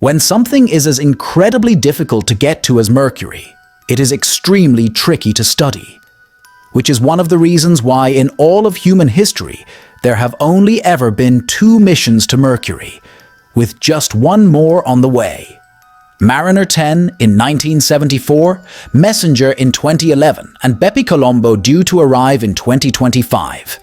When something is as incredibly difficult to get to as Mercury, it is extremely tricky to study, which is one of the reasons why in all of human history there have only ever been 2 missions to Mercury, with just one more on the way. Mariner 10 in 1974, Messenger in 2011, and Bepi Colombo due to arrive in 2025.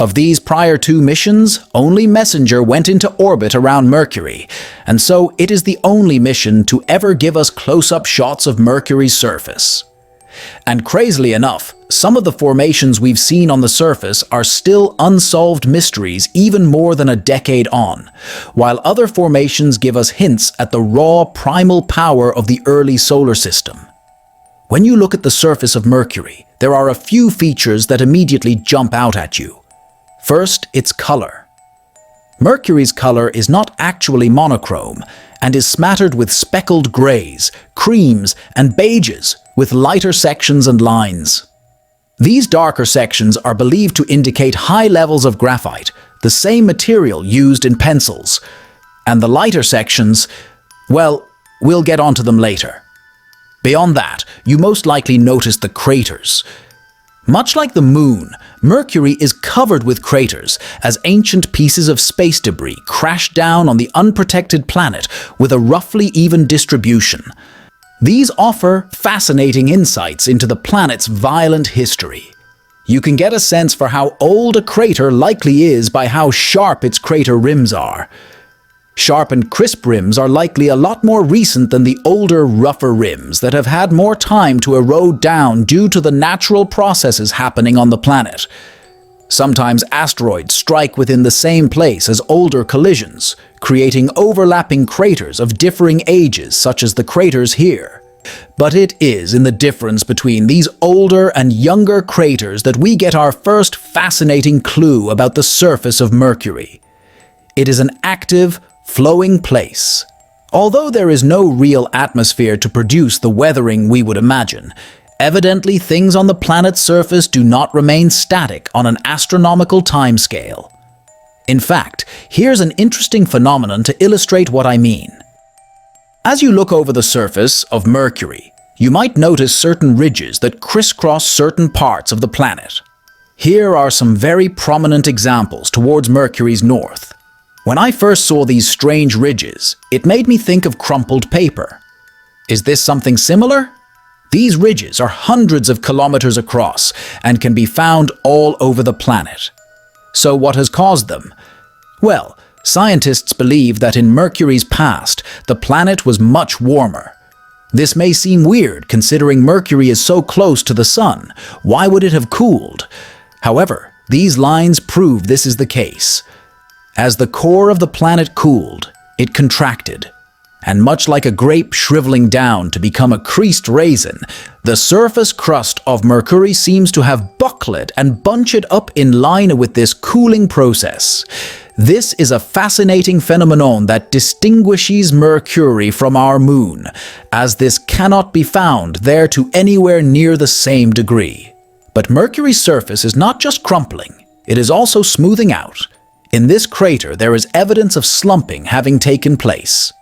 Of these prior 2 missions, only Messenger went into orbit around Mercury, and so it is the only mission to ever give us close-up shots of Mercury's surface. And crazily enough, some of the formations we've seen on the surface are still unsolved mysteries even more than a decade on, while other formations give us hints at the raw primal power of the early solar system. When you look at the surface of Mercury, there are a few features that immediately jump out at you. First, its color. Mercury's color is not actually monochrome and is smattered with speckled grays, creams, and beiges with lighter sections and lines. These darker sections are believed to indicate high levels of graphite, the same material used in pencils. And the lighter sections, well, we'll get onto them later. Beyond that, you most likely notice the craters. Much like the Moon, Mercury is covered with craters as ancient pieces of space debris crash down on the unprotected planet with a roughly even distribution. These offer fascinating insights into the planet's violent history. You can get a sense for how old a crater likely is by how sharp its crater rims are. Sharp and crisp rims are likely a lot more recent than the older, rougher rims that have had more time to erode down due to the natural processes happening on the planet. Sometimes asteroids strike within the same place as older collisions, creating overlapping craters of differing ages, such as the craters here. But it is in the difference between these older and younger craters that we get our first fascinating clue about the surface of Mercury. It is an active, flowing place. Although there is no real atmosphere to produce the weathering we would imagine, evidently things on the planet's surface do not remain static on an astronomical timescale. In fact, here's an interesting phenomenon to illustrate what I mean. As you look over the surface of Mercury, you might notice certain ridges that crisscross certain parts of the planet. Here are some very prominent examples towards Mercury's north. When I first saw these strange ridges, it made me think of crumpled paper. Is this something similar? These ridges are hundreds of kilometers across and can be found all over the planet. So what has caused them? Well, scientists believe that in Mercury's past, the planet was much warmer. This may seem weird considering Mercury is so close to the Sun. Why would it have cooled? However, these lines prove this is the case. As the core of the planet cooled, it contracted. And much like a grape shriveling down to become a creased raisin, the surface crust of Mercury seems to have buckled and bunched up in line with this cooling process. This is a fascinating phenomenon that distinguishes Mercury from our Moon, as this cannot be found there to anywhere near the same degree. But Mercury's surface is not just crumpling, it is also smoothing out. In this crater, there is evidence of slumping having taken place.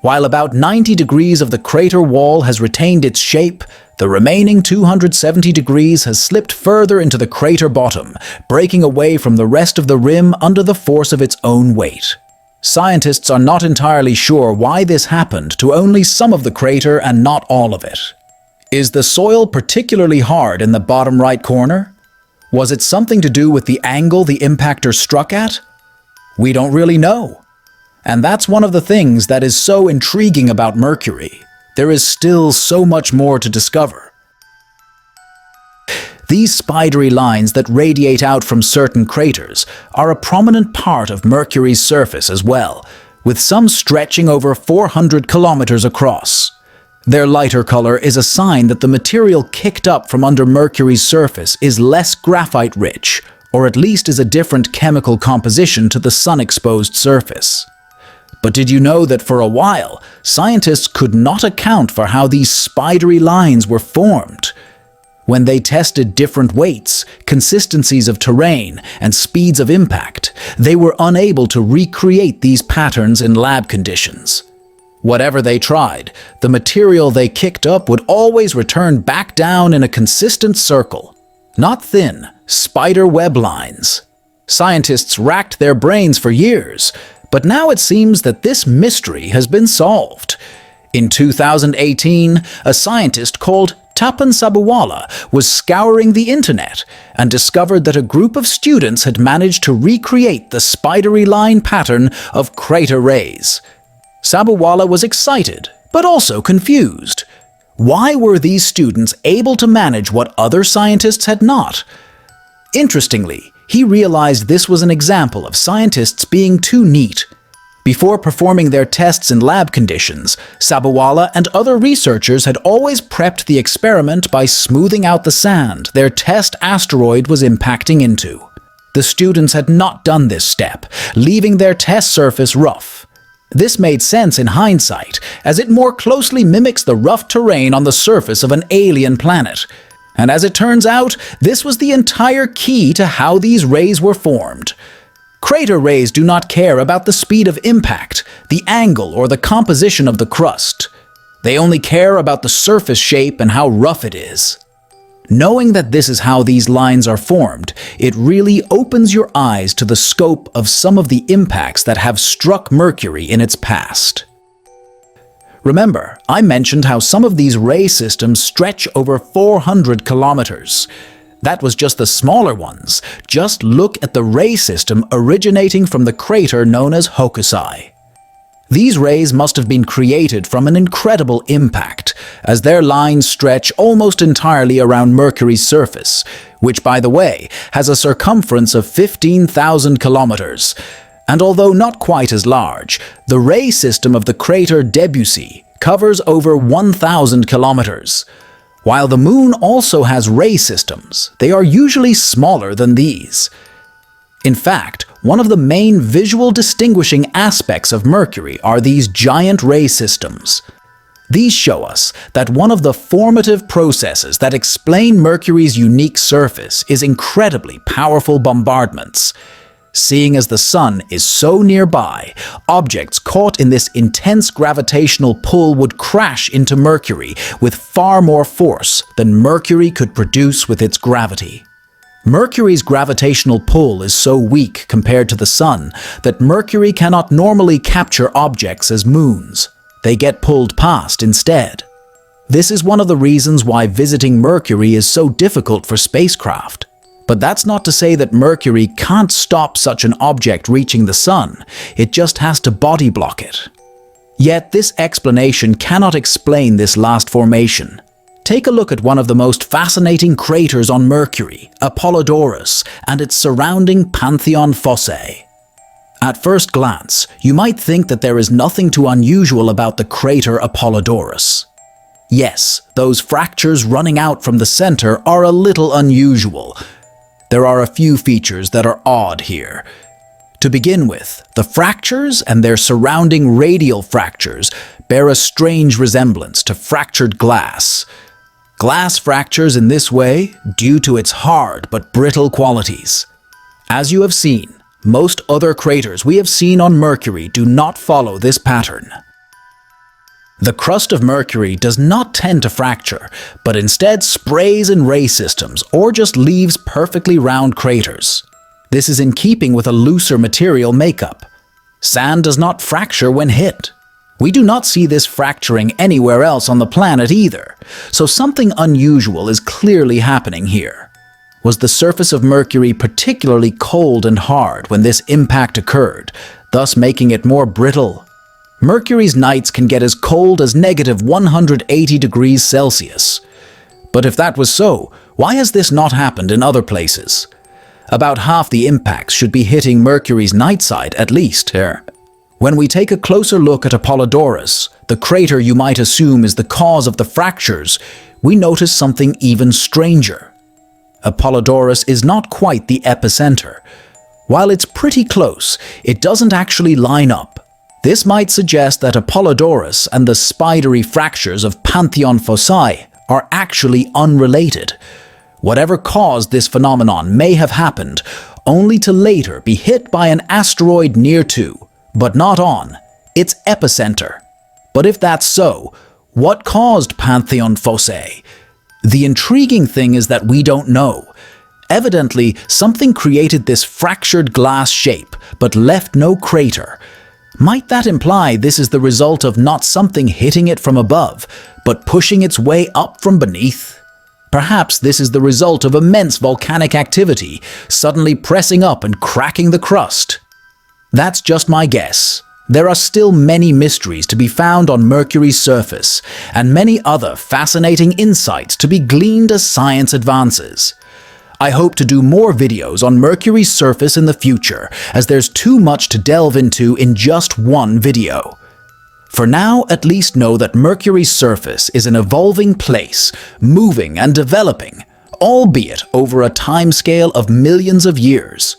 While about 90 degrees of the crater wall has retained its shape, the remaining 270 degrees has slipped further into the crater bottom, breaking away from the rest of the rim under the force of its own weight. Scientists are not entirely sure why this happened to only some of the crater and not all of it. Is the soil particularly hard in the bottom right corner? Was it something to do with the angle the impactor struck at? We don't really know. And that's one of the things that is so intriguing about Mercury. There is still so much more to discover. These spidery lines that radiate out from certain craters are a prominent part of Mercury's surface as well, with some stretching over 400 kilometers across. Their lighter color is a sign that the material kicked up from under Mercury's surface is less graphite-rich, or at least is a different chemical composition to the sun-exposed surface. But did you know that for a while, scientists could not account for how these spidery lines were formed? When they tested different weights, consistencies of terrain, and speeds of impact, they were unable to recreate these patterns in lab conditions. Whatever they tried, the material they kicked up would always return back down in a consistent circle. Not thin, spider web lines. Scientists racked their brains for years, but now it seems that this mystery has been solved. In 2018, a scientist called Tapan Sabawala was scouring the internet and discovered that a group of students had managed to recreate the spidery line pattern of crater rays. Sabawala was excited, but also confused. Why were these students able to manage what other scientists had not? Interestingly, he realized this was an example of scientists being too neat. Before performing their tests in lab conditions, Sabawala and other researchers had always prepped the experiment by smoothing out the sand their test asteroid was impacting into. The students had not done this step, leaving their test surface rough. This made sense in hindsight, as it more closely mimics the rough terrain on the surface of an alien planet. And as it turns out, this was the entire key to how these rays were formed. Crater rays do not care about the speed of impact, the angle, or the composition of the crust. They only care about the surface shape and how rough it is. Knowing that this is how these lines are formed, it really opens your eyes to the scope of some of the impacts that have struck Mercury in its past. Remember, I mentioned how some of these ray systems stretch over 400 kilometers. That was just the smaller ones. Just look at the ray system originating from the crater known as Hokusai. These rays must have been created from an incredible impact, as their lines stretch almost entirely around Mercury's surface, which, by the way, has a circumference of 15,000 kilometers. And although not quite as large, the ray system of the crater Debussy covers over 1,000 kilometers. While the Moon also has ray systems, they are usually smaller than these. In fact, one of the main visual distinguishing aspects of Mercury are these giant ray systems. These show us that one of the formative processes that explain Mercury's unique surface is incredibly powerful bombardments. Seeing as the Sun is so nearby, objects caught in this intense gravitational pull would crash into Mercury with far more force than Mercury could produce with its gravity. Mercury's gravitational pull is so weak compared to the Sun that Mercury cannot normally capture objects as moons. They get pulled past instead. This is one of the reasons why visiting Mercury is so difficult for spacecraft. But that's not to say that Mercury can't stop such an object reaching the Sun. It just has to body block it. Yet this explanation cannot explain this last formation. Take a look at one of the most fascinating craters on Mercury, Apollodorus, and its surrounding Pantheon fossae. At first glance, you might think that there is nothing too unusual about the crater Apollodorus. Yes, those fractures running out from the center are a little unusual. There are a few features that are odd here. To begin with, the fractures and their surrounding radial fractures bear a strange resemblance to fractured glass. Glass fractures in this way due to its hard but brittle qualities. As you have seen, most other craters we have seen on Mercury do not follow this pattern. The crust of Mercury does not tend to fracture, but instead sprays in ray systems or just leaves perfectly round craters. This is in keeping with a looser material makeup. Sand does not fracture when hit. We do not see this fracturing anywhere else on the planet either, so something unusual is clearly happening here. Was the surface of Mercury particularly cold and hard when this impact occurred, thus making it more brittle? Mercury's nights can get as cold as -180 degrees Celsius. But if that was so, why has this not happened in other places? About half the impacts should be hitting Mercury's night side at least. When we take a closer look at Apollodorus, the crater you might assume is the cause of the fractures, we notice something even stranger. Apollodorus is not quite the epicenter. While it's pretty close, it doesn't actually line up. This might suggest that Apollodorus and the spidery fractures of Pantheon fossae are actually unrelated. Whatever caused this phenomenon may have happened, only to later be hit by an asteroid near to, but not on, its epicenter. But if that's so, what caused Pantheon Fosse? The intriguing thing is that we don't know. Evidently, something created this fractured glass shape, but left no crater. Might that imply this is the result of not something hitting it from above, but pushing its way up from beneath? Perhaps this is the result of immense volcanic activity, suddenly pressing up and cracking the crust. That's just my guess. There are still many mysteries to be found on Mercury's surface, and many other fascinating insights to be gleaned as science advances. I hope to do more videos on Mercury's surface in the future, as there's too much to delve into in just one video. For now, at least know that Mercury's surface is an evolving place, moving and developing, albeit over a timescale of millions of years.